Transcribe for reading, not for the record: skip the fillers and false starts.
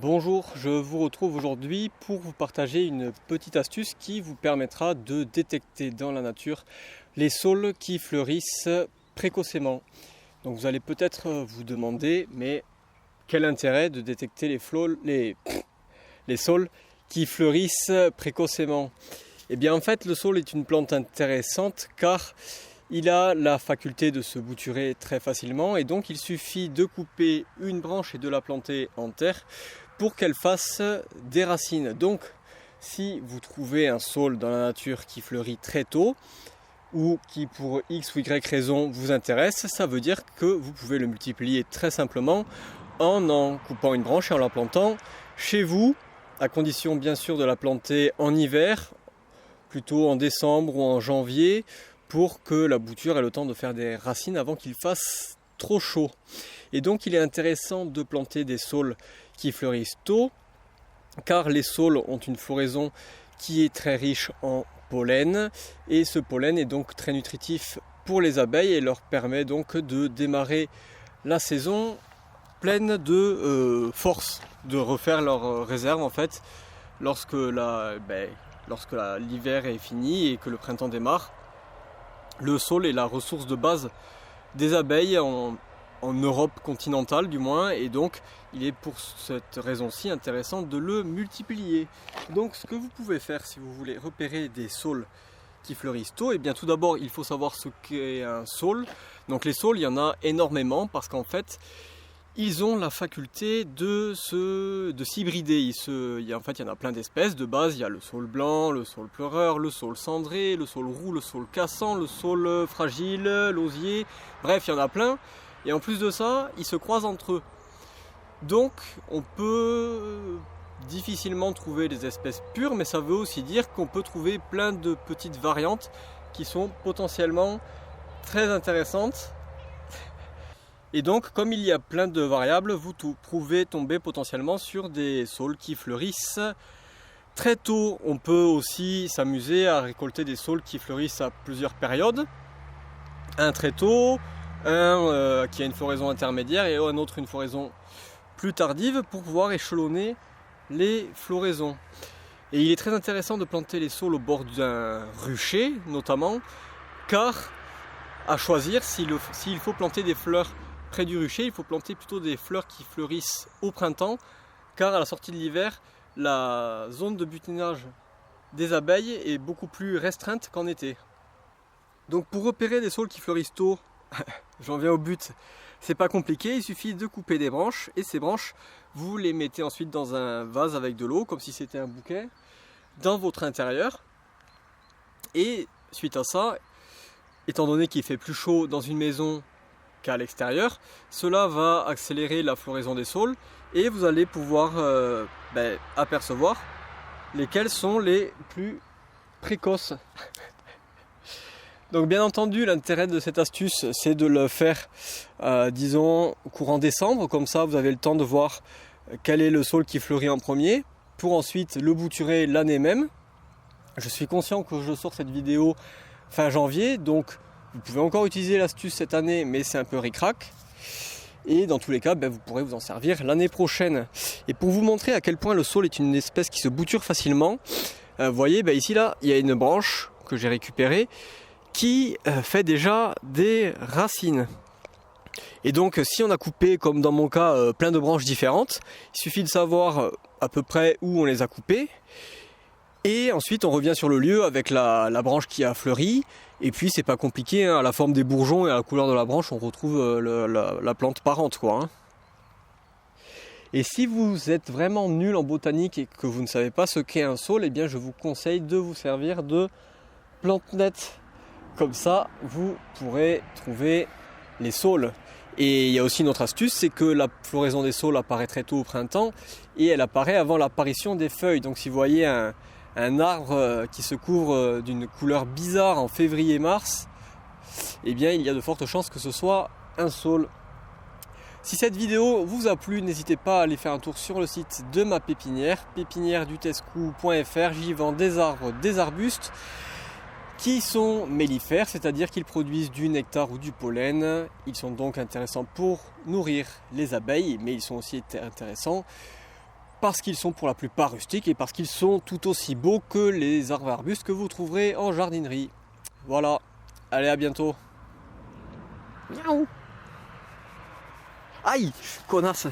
Bonjour, je vous retrouve aujourd'hui pour vous partager une petite astuce qui vous permettra de détecter dans la nature les saules qui fleurissent précocement. Donc vous allez peut-être vous demander, mais quel intérêt de détecter les saules qui fleurissent précocement? Eh bien en fait le saule est une plante intéressante car il a la faculté de se bouturer très facilement et donc il suffit de couper une branche et de la planter en terre pour qu'elle fasse des racines. Donc si vous trouvez un saule dans la nature qui fleurit très tôt ou qui pour X ou Y raison vous intéresse, ça veut dire que vous pouvez le multiplier très simplement en coupant une branche et en la plantant chez vous, à condition bien sûr de la planter en hiver, plutôt en décembre ou en janvier, pour que la bouture ait le temps de faire des racines avant qu'il fasse trop chaud. Et donc il est intéressant de planter des saules qui fleurissent tôt, car les saules ont une floraison qui est très riche en pollen, et ce pollen est donc très nutritif pour les abeilles et leur permet donc de démarrer la saison pleine de force, de refaire leur réserve en fait, lorsque l'hiver est fini et que le printemps démarre. Le saule est la ressource de base des abeilles en Europe continentale du moins, et donc il est pour cette raison-ci intéressant de le multiplier. Donc ce que vous pouvez faire si vous voulez repérer des saules qui fleurissent tôt, et bien tout d'abord il faut savoir ce qu'est un saule. Donc les saules, il y en a énormément parce qu'en fait ils ont la faculté de s'hybrider. Il y en a plein d'espèces. De base, il y a le saule blanc, le saule pleureur, le saule cendré, le saule roux, le saule cassant, le saule fragile, l'osier. Bref, il y en a plein. Et en plus de ça, ils se croisent entre eux. Donc, on peut difficilement trouver des espèces pures, mais ça veut aussi dire qu'on peut trouver plein de petites variantes qui sont potentiellement très intéressantes. Et donc, comme il y a plein de variables, vous pouvez tomber potentiellement sur des saules qui fleurissent très tôt. On peut aussi s'amuser à récolter des saules qui fleurissent à plusieurs périodes. Un très tôt, un qui a une floraison intermédiaire et un autre une floraison plus tardive pour pouvoir échelonner les floraisons. Et il est très intéressant de planter les saules au bord d'un rucher notamment, car à choisir, s'il faut planter des fleurs près du rucher, il faut planter plutôt des fleurs qui fleurissent au printemps, car à la sortie de l'hiver, la zone de butinage des abeilles est beaucoup plus restreinte qu'en été. Donc pour repérer des saules qui fleurissent tôt, j'en viens au but, c'est pas compliqué, il suffit de couper des branches, et ces branches, vous les mettez ensuite dans un vase avec de l'eau, comme si c'était un bouquet, dans votre intérieur. Et suite à ça, étant donné qu'il fait plus chaud dans une maison qu'à l'extérieur, cela va accélérer la floraison des saules et vous allez pouvoir apercevoir lesquels sont les plus précoces. Donc bien entendu, l'intérêt de cette astuce, c'est de le faire disons courant décembre, comme ça vous avez le temps de voir quel est le saule qui fleurit en premier, pour ensuite le bouturer l'année même. Je suis conscient que je sors cette vidéo fin janvier, donc vous pouvez encore utiliser l'astuce cette année, mais c'est un peu ric-rac. Et dans tous les cas, vous pourrez vous en servir l'année prochaine. Et pour vous montrer à quel point le saule est une espèce qui se bouture facilement, vous voyez, ici, là, il y a une branche que j'ai récupérée qui fait déjà des racines. Et donc, si on a coupé, comme dans mon cas, plein de branches différentes, il suffit de savoir à peu près où on les a coupées. Et ensuite on revient sur le lieu avec la branche qui a fleuri, et puis c'est pas compliqué, à la forme des bourgeons et à la couleur de la branche on retrouve la plante parente quoi. Et si vous êtes vraiment nul en botanique et que vous ne savez pas ce qu'est un saule, eh bien je vous conseille de vous servir de PlanteNet. Comme ça vous pourrez trouver les saules. Et il y a aussi une autre astuce, c'est que la floraison des saules apparaît très tôt au printemps et elle apparaît avant l'apparition des feuilles. Donc si vous voyez un arbre qui se couvre d'une couleur bizarre en février-mars, eh bien il y a de fortes chances que ce soit un saule. Si cette vidéo vous a plu, n'hésitez pas à aller faire un tour sur le site de ma pépinière, pépinièredutescou.fr. J'y vends des arbres, des arbustes qui sont mellifères, c'est-à-dire qu'ils produisent du nectar ou du pollen. Ils sont donc intéressants pour nourrir les abeilles, mais ils sont aussi intéressants parce qu'ils sont pour la plupart rustiques et parce qu'ils sont tout aussi beaux que les arbres et arbustes que vous trouverez en jardinerie. Voilà, allez, à bientôt. Miaou. Aïe, connasse.